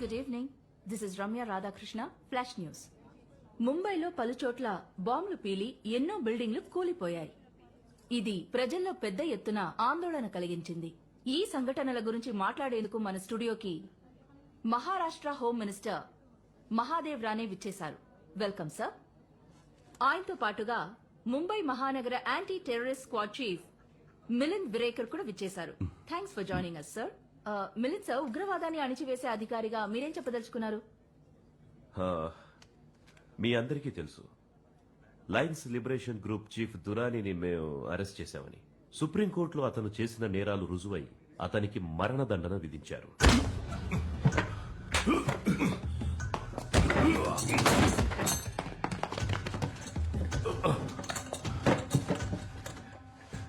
Good evening. This is Ramya Radhakrishna, flash news. ముంబైలో పలుచోట్ల బాంబులు పీలి ఎన్నో బిల్డింగ్లు కూలిపోయాయి. ఇది ప్రజల్లో పెద్ద ఎత్తున ఆందోళన కలిగించింది. ఈ సంఘటనల గురించి మాట్లాడేందుకు మన స్టూడియోకి మహారాష్ట్ర హోం మినిస్టర్ మహాదేవ్ రానే విచ్చేశారు. Welcome sir. ఆయనతో పాటుగా ముంబై మహానగర anti terrorist squad chief Milind Virekar కూడా విచ్చేశారు. Thanks for joining us sir. Milind sir, ఉగ్రవాదాన్ని అణిచివేసే అధికారిగా మీరేం చెప్పదలుచుకున్నారు? మీ అందరికీ తెలుసు, లయన్స్ లిబరేషన్ గ్రూప్ చీఫ్ దురానీని మేము అరెస్ట్ చేశామని. సుప్రీంకోర్టులో అతను చేసిన నేరాలు రుజువై అతనికి మరణదండన విధించారు.